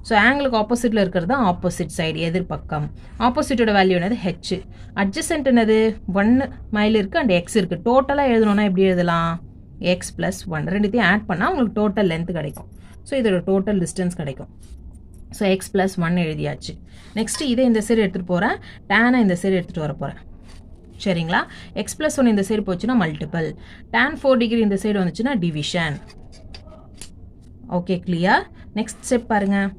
ஸோ ஆங்கிளுக்கு ஆப்போசிட்டில் இருக்கிறது தான் ஆப்போசிட் சைடு, எதிர்பக்கம். ஆப்போசிட்டோட வேல்யூ என்னது ஹெச். அட்ஜசன்ட் என்னது 1 மைல் இருக்குது அண்ட் எக்ஸ் இருக்குது. டோட்டலாக எழுதணும்னா எப்படி எழுதலாம், எக்ஸ் ப்ளஸ் 1 ரெண்டுத்தையும் ஆட் பண்ணால் உங்களுக்கு டோட்டல் லென்த் கிடைக்கும். ஸோ இதோட டோட்டல் டிஸ்டன்ஸ் கிடைக்கும். ஸோ எக்ஸ் ப்ளஸ் 1 எழுதியாச்சு. நெக்ஸ்ட்டு இதை இந்த சைடு எடுத்துகிட்டு போகிறேன், டேனை இந்த சைடு எடுத்துகிட்டு வர போகிறேன். சரிங்களா. எக்ஸ் ப்ளஸ் 1 இந்த சைடு போச்சுன்னா மல்டிபிள், tan 4 டிகிரி இந்த சைடு வந்துச்சுன்னா division. Okay, clear. Next step பாருங்கள்,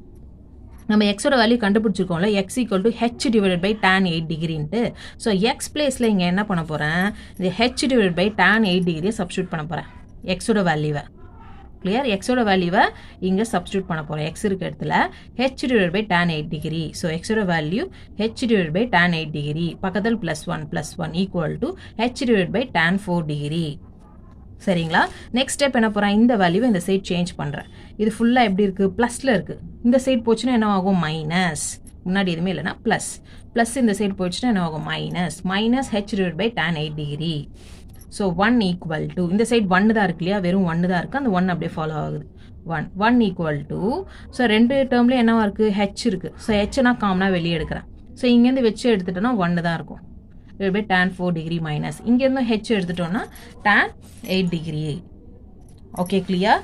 நம்ம எக்ஸோட வேல்யூ கண்டுபிடிச்சிருக்கோம்ல, X equal to H divided by tan 8 டிகிரின்ட்டு. ஸோ எக்ஸ் பிளேஸில் இங்கே என்ன பண்ண போகிறேன், இந்த ஹெச் டிவைடட் பை tan 8 டிகிரியை சப்ஸ்டியூட் பண்ண போகிறேன், எக்ஸோட வேல்யூவை. கிளியர். எக்ஸோட வேல்யூவை இங்கே சப்ஸ்டியூட் பண்ண போகிறோம், எக்ஸ் இருக்க இடத்துல H divide by tan 8 degree. So எக்ஸோட value H divide by tan 8 degree, பக்கத்தில் +1 equal to H divide by tan 4 degree. சரிங்களா. நெக்ஸ்ட் ஸ்டெப் என்ன போகிறேன், இந்த வேல்யூவை இந்த சைட் சேஞ்ச் பண்ணுறேன். இது ஃபுல்லாக எப்படி இருக்குது, ப்ளஸில் இருக்குது. இந்த சைட் போச்சுன்னா என்ன ஆகும், மைனஸ். முன்னாடி எதுவுமே இல்லைனா ப்ளஸ், ப்ளஸ் இந்த சைட் போச்சுன்னா என்ன ஆகும், minus H divide by tan 8 degree. So 1 equal to, இந்த சைட் 1 தான் இருக்கு இல்லையா, வெறும் 1 தான் இருக்குது, அந்த 1 அப்படியே ஃபாலோ ஆகுது. 1 ஈக்குவல் டு, ஸோ ரெண்டு டேர்ம்லேயும் என்னவா இருக்குது, ஹெச் இருக்குது. ஸோ ஹெச் நான் காமனாக வெளியே எடுக்கிறேன். ஸோ இங்கேருந்து வச்சு எடுத்துட்டோன்னா 1 தான் இருக்கும், பை tan 4 டிகிரி மைனஸ் இங்கேருந்து ஹெச் எடுத்துட்டோன்னா tan 8 degree. Okay, clear.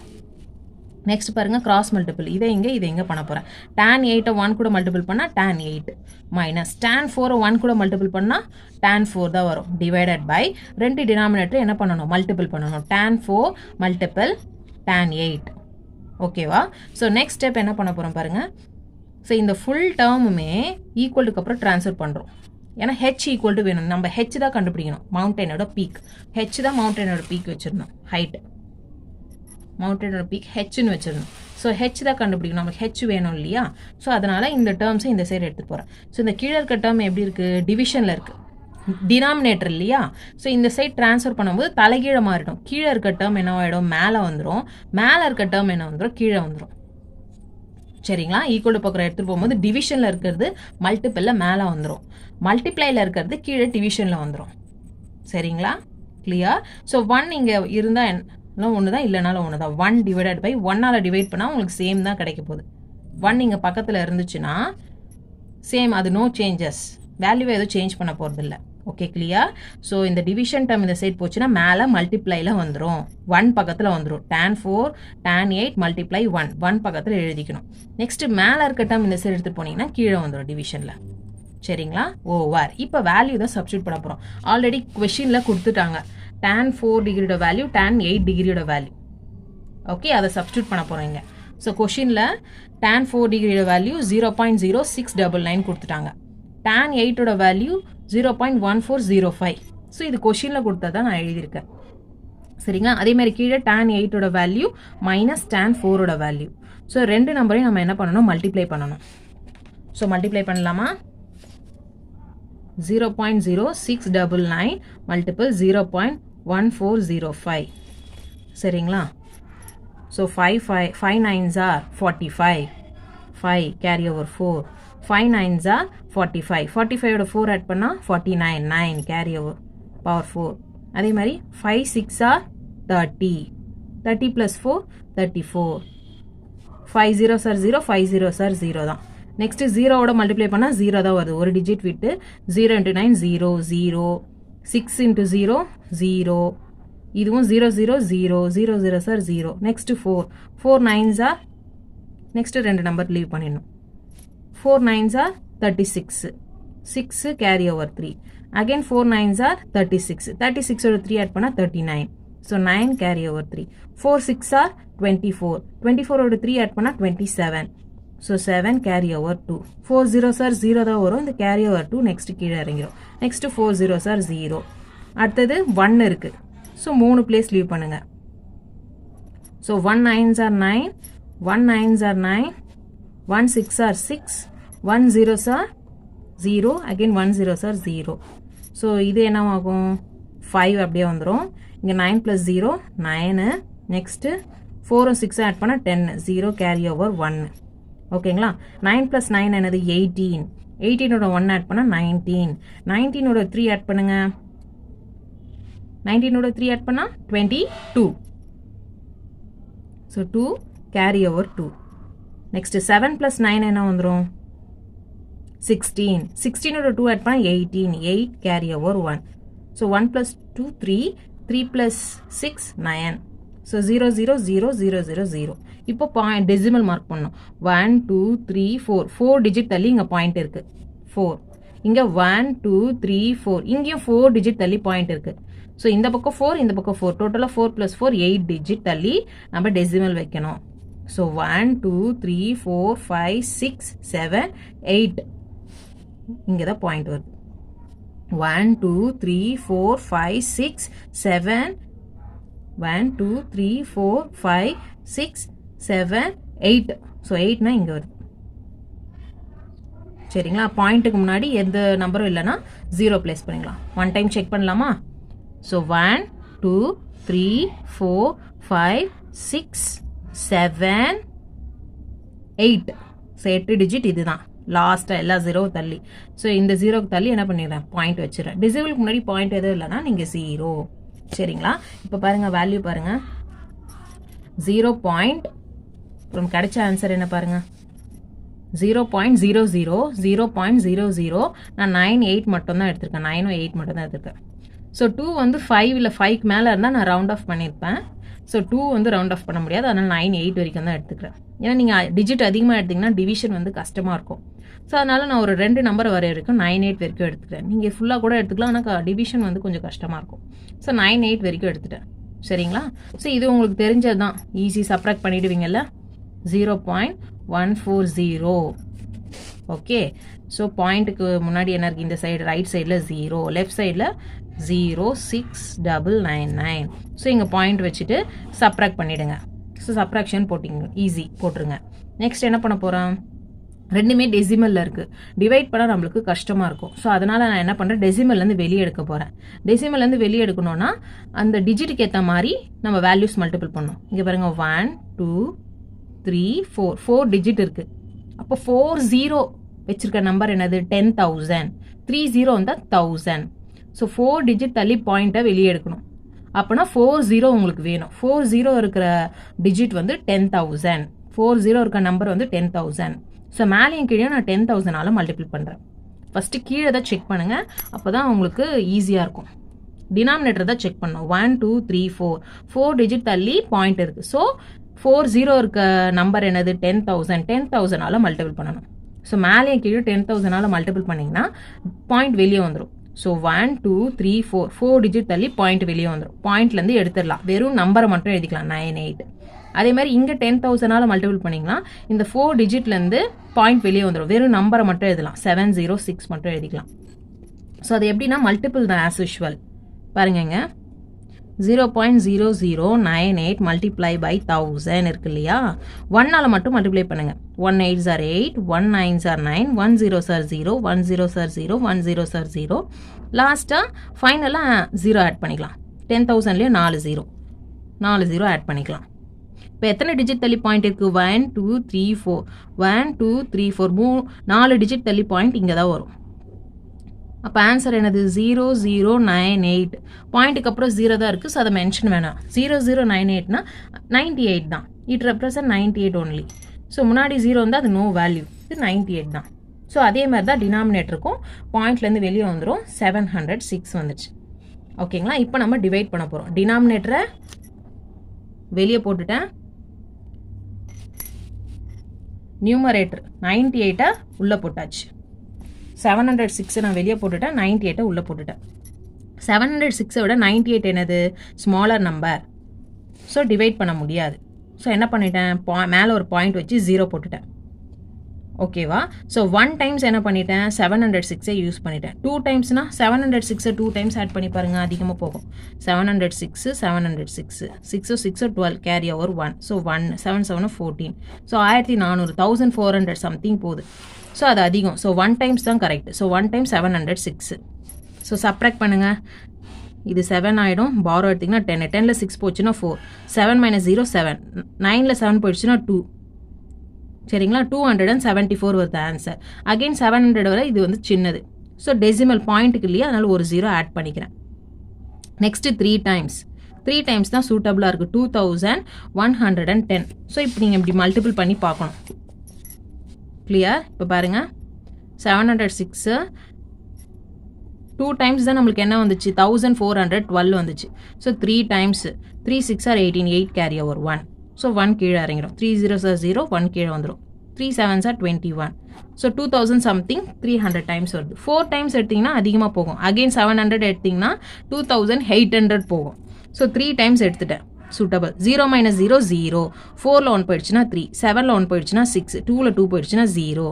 Next பாருங்கள், கிராஸ் மல்டிபிள். இதை இங்கே பண்ண போகிறேன். tan 8 1 கூட மல்டிபிள் பண்ணால் tan 8 மைனஸ் tan 4 1 கூட மல்டிபிள் பண்ணால் tan 4 தான் வரும். டிவைடட் பை ரெண்டு டினாமினேட்டர் என்ன பண்ணணும், மல்டிபிள் பண்ணணும். tan 4 multiple tan 8. ஓகேவா. ஸோ நெக்ஸ்ட் ஸ்டெப் என்ன பண்ண போகிறோம் பாருங்கள். ஸோ இந்த ஃபுல் டேர்முமே ஈக்குவலுக்கு அப்புறம் ட்ரான்ஸ்ஃபர் பண்ணுறோம், ஏன்னா ஹெச் ஈக்குவல் டு வேணும். நம்ம ஹெச் தான் கண்டுபிடிக்கணும், மவுண்டனோட பீக். ஹெச் தான் மவுண்டனோட பீக் வச்சிடணும், ஹைட் மவுண்டனோட பீக் ஹெச்னு வச்சிடணும். ஸோ ஹெச் தான் கண்டுபிடிக்கணும், நமக்கு ஹெச் வேணும் இல்லையா. ஸோ அதனால் இந்த டேர்ம்ஸை இந்த சைடு எடுத்துகிட்டு போகிறேன். ஸோ இந்த கீழே இருக்க டேர்ம் எப்படி இருக்குது, டிவிஷனில் இருக்குது, டினாமினேட்டர் இல்லையா. ஸோ இந்த சைட் ட்ரான்ஸ்ஃபர் பண்ணும்போது தலைகீழே மாறிடும். கீழே இருக்க டேர்ம் என்ன ஆகிடும், மேலே வந்துடும். மேலே இருக்க டேர்ம் என்ன வந்துடும், கீழே வந்துடும். சரிங்களா. ஈக்குவல் பக்கம் எடுத்துகிட்டு போகும்போது டிவிஷனில் இருக்கிறது மல்டிப்பிளில் மேலே வந்துடும், மல்டிப்ளையில் இருக்கிறது கீழே டிவிஷனில் வந்துடும். சரிங்களா, கிளியர். ஸோ 1 இங்கே இருந்தால் ஒன்று தான், இல்லைனாலும் ஒன்று தான். 1 டிவைடட் பை 1ஆல் டிவைட் பண்ணால் உங்களுக்கு சேம் தான் கிடைக்க போகுது. 1 இங்கே பக்கத்தில் இருந்துச்சுன்னா சேம், அது நோ சேஞ்சஸ், வேல்யூவை எதுவும் சேஞ்ச் பண்ண போகிறது இல்லை. Okay, clear. ஸோ இந்த டிவிஷன் டேர்ம் இந்த சைட் போச்சுன்னா மேலே மல்டிப்ளையில் வந்துடும், 1 பக்கத்தில் வந்துடும். tan 4 tan 8 மல்டிப்ளை 1 பக்கத்தில் எழுதிக்கணும். நெக்ஸ்ட்டு மேலே இருக்க டேர்ம் இந்த சைடு எடுத்து போனீங்கன்னா கீழே வந்துடும் டிவிஷனில். சரிங்களா, ஓவர். இப்போ வேல்யூ தான் சப்ஸ்டியூட் பண்ண போகிறோம். ஆல்ரெடி கொஷினில் கொடுத்துட்டாங்க tan 4 டிகிரியோட வேல்யூ, tan 8 டிகிரியோட வேல்யூ. ஓகே, அதை சப்ஸ்டியூட் பண்ண போகிறோம் இங்கே. ஸோ கொஷினில் tan 4 டிகிரியோட வேல்யூ 0.0699 கொடுத்துட்டாங்க, tan 8ஓட வேல்யூ 0.1405. ஸோ இது கொஷினில் கொடுத்தா நான் எழுதியிருக்கேன். சரிங்களா. அதேமாதிரி கீழே tan 8ஓட வேல்யூ மைனஸ் tan 4ஓட வேல்யூ. ஸோ ரெண்டு நம்பரையும் நம்ம என்ன பண்ணணும், மல்டிப்ளை பண்ணணும். ஸோ மல்டிப்ளை பண்ணலாமா, 0.0699 மல்டிபிள் 0.1405. சரிங்களா. So 5 9s are 45, 5 carry over 4, 5 9s are 45, 45ஓட 4 ஆட் பண்ணால் 49, 9 கேரி ஓவர் பவர் 4. அதே மாதிரி 5 6 are 30, 30 + 4 34, 5 0s are 0, 5 0s are 0 தான். நெக்ஸ்ட்டு 0ஓட மல்டிப்ளை பண்ணால் 0 தான் வருது, ஒரு டிஜிட் விட்டு. 0 × 9 0 0, 6 × 0 0, இதுவும் 0 0 0, 0 0s are 0. Next 4 9s are, next ரெண்டு நம்பர் லீவ் பண்ணிடணும். 4 9s are 36, 6 carry over 3. Again 4 9s are 36, 36ஓட 3 ஆட் பண்ணால் 39. So 9 carry over 3. 4 6 are 24, 24ஓட 3 ஆட் பண்ணால் 27. So 7 carry over 2. 4 0s are 0 தான் வரும், இந்த கேரி ஓவர் 2 நெக்ஸ்ட்டு கீழே இறங்கிடும். Next 4 0s are 0. அடுத்தது 1 இருக்குது. ஸோ 3 பிளேஸ் லீவ் பண்ணுங்கள். So 1 9s are 9, 1 9s are 9, 1 6 are 6, 1 zeros are 0, again 1 zeros are 0. So இது என்ன ஆகும் 5 அப்படியே வந்துரும். இங்க 9 plus 0 9. Next 4 6 ஆட் பண்ணா 10, 0 carry over 1. ஓகேங்களா? 9 plus 9 என்னது 18. 18 ஓட 1 ஆட் பண்ணா 19. 19 ஓட 3 ஆட் பண்ணுங்க. 19 ஓட 3 ஆட் பண்ணா 22. So 2 carry over 2. Next 7 plus 9 என்ன வந்துரும் 16. 16 ஓட 2 ஆட் பண்ணா 18. 8 carry over 1. So 1 plus 2 3. 3 plus 6 9. So 0 0 0 0 0 0. இப்போ பாயிண்ட் டெசிமல் மார்க் பண்ணணும். 1 2 3 4. 4 டிஜிட் தள்ளி இங்க பாயிண்ட் இருக்கு 4. இங்க 1 2 3 4. இங்கேயும் 4 டிஜிட் தள்ளி பாயிண்ட் இருக்கு. ஸோ இந்த பக்கம் 4 இந்த பக்கம் 4. டோட்டலாக 4 + 4 8 டிஜிட் தள்ளி நம்ம டெசிமல் வைக்கணும். ஸோ 1 2 3 4 5 6 7 8. இங்கே தான் பாயிண்ட் வருது. 1 2 3 4 5 6 7 1 2 3 4 5 6 7 8. ஸோ 8னா இங்கே வருது. சரிங்களா? பாயிண்ட்டுக்கு முன்னாடி எந்த நம்பரும் இல்லைன்னா 0 பிளேஸ் பண்ணிக்கலாம். ஒன் டைம் செக் பண்ணலாமா? ஸோ 1 2 3 4 5 6 7 8. ஸோ 8 டிஜிட் இதுதான் லாஸ்ட்டாக எல்லா 0 தள்ளி. ஸோ இந்த 0க்கு தள்ளி என்ன பண்ணிடுறேன் பாயிண்ட் வச்சுறேன். டிசிபிளுக்கு முன்னாடி பாயிண்ட் எதுவும் இல்லைன்னா நீங்கள் 0. சரிங்களா? இப்போ பாருங்கள் வேல்யூ பாருங்கள் 0 பாயிண்ட். அப்புறம் கிடைச்ச ஆன்சர் என்ன பாருங்கள் 0.00 0.00. நான் 9 8 மட்டும் தான் எடுத்திருக்கேன். 9 8 மட்டும் தான் எடுத்திருக்கேன். ஸோ 2 வந்து 5 இல்லை 5க்கு மேலே இருந்தால் நான் ரவுண்ட் ஆஃப் பண்ணியிருப்பேன். ஸோ 2 வந்து ரவுண்ட் ஆஃப் பண்ண முடியாது. அதனால் 9 8 வரைக்கும் தான் எடுத்துக்கிறேன். ஏன்னா நீங்கள் டிஜிட் அதிகமாக எடுத்திங்கன்னா டிவிஷன் வந்து கஷ்டமாக இருக்கும். ஸோ அதனால் நான் ஒரு 2 நம்பர் வர வரைக்கும் 9 8 வரைக்கும் எடுத்துக்கிறேன். நீங்கள் ஃபுல்லாக கூட எடுத்துக்கலாம். ஆனால் டிவிஷன் வந்து கொஞ்சம் கஷ்டமாக இருக்கும். ஸோ 9 8 வரைக்கும் எடுத்துட்டேன். சரிங்களா? ஸோ இது உங்களுக்கு தெரிஞ்சது தான். ஈஸி சப்ராக்ட் பண்ணிவிடுவீங்கல்ல. 0.140. ஓகே. ஸோ பாயிண்ட்டுக்கு முன்னாடி என்ன இருக்குது இந்த சைடு ரைட் சைடில் 0, லெஃப்ட் சைடில் 06999. ஸோ இங்கே பாயிண்ட் வச்சுட்டு சப்ராக்ட் பண்ணிவிடுங்க. ஸோ சப்ராக்ஷன் போட்டிங்க ஈஸி போட்டுருங்க. நெக்ஸ்ட் என்ன பண்ண போகிறோம் ரெண்டுமே டெசிமலில் இருக்குது. டிவைட் பண்ணால் நம்மளுக்கு கஷ்டமாக இருக்கும். ஸோ அதனால் நான் என்ன பண்ணுறேன் டெசிமல்லேருந்து வெளியே எடுக்க போகிறேன். டெசிமல்லேருந்து வெளியே எடுக்கணும்னா அந்த டிஜிட்டுக்கு ஏற்ற மாதிரி நம்ம வேல்யூஸ் மல்டிபிள் பண்ணணும். இங்கே பாருங்கள் 1 2 3 4 4 டிஜிட் இருக்குது. அப்போ 4 0 வச்சிருக்க நம்பர் என்னது 10,000. 3 0 வந்தால் 1000. ஸோ 4 டிஜிட் தள்ளி பாயிண்ட்டை வெளியே எடுக்கணும். அப்போனா 4 0 உங்களுக்கு வேணும். 4 0 இருக்கிற டிஜிட் வந்து 10,000. 4 0 இருக்க நம்பர் வந்து 10,000. ஸோ மேலேயும் கீழே நான் 10,000ஆல் மல்டிபிள் பண்ணுறேன். ஃபஸ்ட்டு கீழே தான் செக் பண்ணுங்கள். அப்போ தான் உங்களுக்கு ஈஸியாக இருக்கும். டினாமினேட்டர் தான் செக் பண்ணணும். 1 2 3 4 4 டிஜிட் தள்ளி பாயிண்ட் இருக்குது. ஸோ 4 0 இருக்க நம்பர் என்னது 10,000. 10,000ஆல் மல்டிபிள் பண்ணணும். ஸோ மேலேயும் கீழே 10,000ஆல் மல்டிபிள் பண்ணிங்கன்னா பாயிண்ட் வெளியே வந்துடும். ஸோ 1 2 3 4 4 டிஜிட் தள்ளி பாயிண்ட் வெளியே வந்துடும். பாயிண்ட்லேருந்து எடுத்துடலாம். வெறும் நம்பரை மட்டும் எழுதிக்கலாம் 9 8. அதே மாதிரி இங்கே 10,000ஆல் மல்டிபிள் பண்ணிங்கன்னா இந்த 4 டிஜிட்லேருந்து பாயிண்ட் வெளியே வந்துடும். வெறும் நம்பரை மட்டும் எழுதலாம். 706 மட்டும் எழுதிக்கலாம். ஸோ அது எப்படின்னா மல்டிபிள் தான் ஆஸ் யூஷுவல். பாருங்கங்க 0.0098 மல்டிப்ளை பை 1000 இருக்கு இல்லையா? 1ஆல் மட்டும் மல்டிப்ளை பண்ணுங்க. 1 8s are 8, 1 9s are 9, 1 0s are 0, 1 0s are 0, 1 0s are 0. லாஸ்ட்டாக ஃபைனலாக 0 ஆட் பண்ணிக்கலாம். 10,000லேயே 4 0 ஆட் பண்ணிக்கலாம். இப்போ எத்தனை டிஜிட் தள்ளி பாயிண்ட் இருக்குது 1 2 3 4 1 2 3 4 4 டிஜிட் தள்ளி பாயிண்ட் இங்கே தான் வரும். அப்போ ஆன்சர் என்னது 0098. பாயிண்ட்டுக்கு அப்புறம் 0 தான் இருக்குது. ஸோ அதை மென்ஷன் வேணாம். 0098னா 98 தான். It represent 98 only. ஸோ முன்னாடி 0 வந்து அது நோ வேல்யூ. இது 98 தான். ஸோ அதே மாதிரி தான் டினாமினேட்டருக்கும் பாயிண்ட்லேருந்து வெளியே வந்துடும். 706 வந்துடுச்சு. ஓகேங்களா? இப்போ நம்ம டிவைட் பண்ண போகிறோம். டினாமினேட்டரை வெளியே போட்டுட்டேன். நியூமரேட்டர் 98 உள்ளே போட்டாச்சு. 706 நான் வெளியே போட்டுட்டேன். 98 உள்ளே போட்டுட்டேன். 706 விட 98 என்னது ஸ்மாலர் நம்பர். ஸோ டிவைட் பண்ண முடியாது. ஸோ என்ன பண்ணிட்டேன் மேலே ஒரு பாயிண்ட் வச்சு 0 போட்டுட்டேன். ஓகேவா? ஸோ 1 டைம்ஸ் என்ன பண்ணிட்டேன், 706 யூஸ் பண்ணிட்டேன். 2 டைம்ஸ்னா 706 2 டைம்ஸ் ஆட் பண்ணி பாருங்க, அதிகமாக போகும். 706 706 6 6 12 carry over 1. So 1 7 7 14. So 1400 1400 something போகுது. ஸோ அது அதிகம். ஸோ 1 டைம்ஸ் தான் correct. So 1 time 706. So subtract பண்ணுங்கள். இது 7 ஆகிடும். பாரோ எடுத்திங்கன்னா 10. 10ல் 6 போச்சுன்னா 4. 7 - 0 7. 9ல் 7 போயிடுச்சுன்னா 2. சரிங்களா? 274 வருது ஆன்சர். அகெயின் 700 வரை இது வந்து சின்னது. ஸோ டெசிமல் பாயிண்ட்டுக்கு இல்லையா, அதனால் ஒரு 0 ஆட் பண்ணிக்கிறேன். Next 3 times. 3 டைம்ஸ் தான் சூட்டபுளாக இருக்குது. 2110. ஸோ இப்போ நீங்கள் இப்படி மல்டிபிள் பண்ணி பார்க்கணும். கிளியர்? இப்போ பாருங்கள், 706 2 டைம்ஸ் தான் நம்மளுக்கு என்ன வந்துச்சு, 1412 வந்துச்சு. So 3 times 3 6 are 18 8 carry over 1. So 1 கீழே இறங்கிடும். 3 0s are 0 1 கீழே வந்துடும். 3 7s are 21. So 2000 something 300 times வருது. 4 டைம்ஸ் எடுத்திங்கன்னா அதிகமாக போகும். அகெயின் 700 எடுத்திங்கன்னா 2800 போகும். ஸோ 3 டைம்ஸ் எடுத்துட்டேன். சூட்டபிள். 0 - 0 0. 4ல் 1 போயிடுச்சுன்னா 3. 7ல் 1 போயிடுச்சுன்னா 6. 2ல் 2 போயிடுச்சுன்னா 0.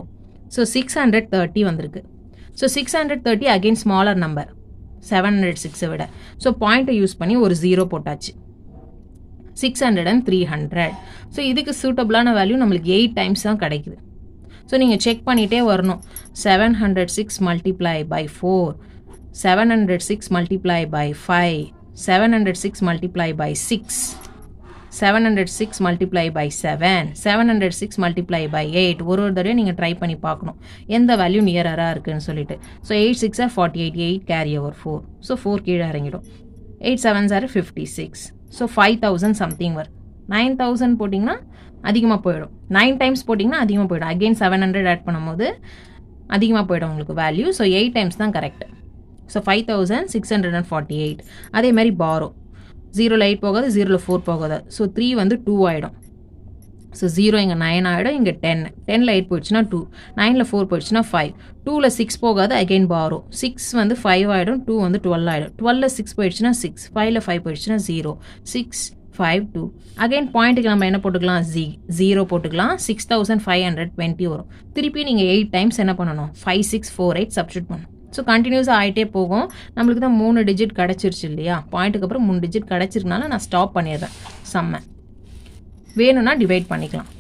ஸோ 630 வந்திருக்கு. ஸோ 630 அகெயின் ஸ்மாலர் நம்பர் 706 விட. ஸோ பாயிண்ட்டை யூஸ் பண்ணி ஒரு 0 போட்டாச்சு. 600 and 300. ஸோ இதுக்கு சூட்டபிளான வேல்யூ நம்மளுக்கு 8 டைம்ஸ் தான் கிடைக்குது. ஸோ நீங்கள் செக் பண்ணிகிட்டே வரணும். 706 multiply by 4, 706 multiply by 5, 706 multiply by 6, 706 multiply by 7, 706 multiply by 8. ஒரு தடவை நீங்கள் ட்ரை பண்ணி பார்க்கணும் எந்த வேல்யூ நியராக இருக்குன்னு சொல்லிட்டு. So 8 6 are 48. 8 carry over 4. So 4 கீழே இறங்கிடும். 8 7s are 56. ஸோ 5000 சம்திங் வரும். 9000 போட்டிங்கன்னா அதிகமாக போயிடும். 9 டைம்ஸ் போட்டிங்கன்னா அதிகமாக போயிடும். அகெயின் 700 ஆட் பண்ணும்போது அதிகமாக போயிடும் உங்களுக்கு வேல்யூ. ஸோ 8 டைம்ஸ் தான் கரெக்ட். ஸோ 5648. அதே மாதிரி பாரோ 0ல் 8 போகாது, 0ல் 4 போகாது. ஸோ 3 வந்து 2 ஆகிடும். ஸோ 0 இங்கே 9 ஆகிடும், இங்கே 10. 10ல் 8 போயிடுச்சுன்னா 2. 9ல் 4 போயிடுச்சுன்னா 5. 2ல் 6 போகாது, அகெயின் பாரோ. 6 வந்து 5 ஆகிடும். 2 வந்து 12 ஆகிடும். 12ல் 6 போயிடுச்சுன்னா 6. 5ல் 5 போயிடுச்சுன்னா 0. 6 5 2. அகெயின் பாயிண்ட்டுக்கு நம்ம என்ன போட்டுக்கலாம், 0 போட்டுக்கலாம். 6520 வரும். திருப்பி நீங்கள் 8 டைம்ஸ் என்ன பண்ணணும், 5 6 4 8 சப்ஸ்டியூட் பண்ணணும். ஸோ கண்டினியூஸாக ஆகிட்டே போகும். நம்மளுக்கு தான் 3 டிஜிட் கிடச்சிருச்சு இல்லையா, பாயிண்ட்டுக்கு அப்புறம் 3 டிஜிட் கிடச்சிருக்கனால நான் ஸ்டாப் பண்ணிடுறேன். செம்ம வேணும்னா டிவைட் பண்ணிக்கலாம்.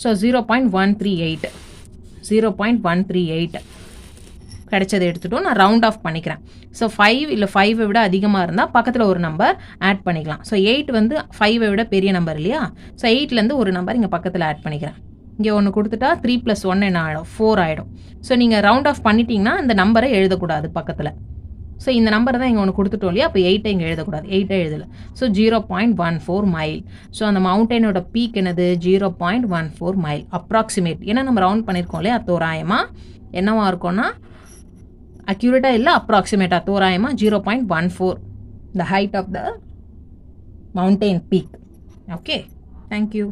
ஸோ 0.138 0.138 கிடைச்சதை எடுத்துட்டோம். நான் ரவுண்ட் ஆஃப் பண்ணிக்கிறேன். ஸோ 5 இல்லை 5 விட அதிகமாக இருந்தால் பக்கத்தில் ஒரு நம்பர் ஆட் பண்ணிக்கலாம். ஸோ 8 வந்து 5 விட பெரிய நம்பர் இல்லையா, ஸோ 8லேருந்து ஒரு நம்பர் இங்கே பக்கத்தில் ஆட் பண்ணிக்கிறேன். இங்கே ஒன்று கொடுத்துட்டா 3 + 1 என்ன ஆகிடும், 4 ஆகிடும். ஸோ நீங்கள் ரவுண்ட் ஆஃப் பண்ணிட்டீங்கன்னா இந்த நம்பரை எழுதக்கூடாது பக்கத்தில். ஸோ இந்த நம்பரை தான் இங்கே ஒன்று கொடுத்துட்டோம் இல்லையா, அப்போ 8 இங்கே எழுதக்கூடாது. 8 எழுதலை. So 0.14 mile. ஸோ அந்த மவுண்டனோட பீக் என்னது, 0.14 மைல் அப்ராக்சிமேட். ஏன்னா நம்ம ரவுண்ட் பண்ணியிருக்கோம் இல்லையா, தோராயமாக என்னவா இருக்கும்னா, அக்யூரேட்டாக இல்லை, அப்ராக்சிமேட்டாக தோராயமாக 0.14 the height of the mountain peak. Okay, thank you.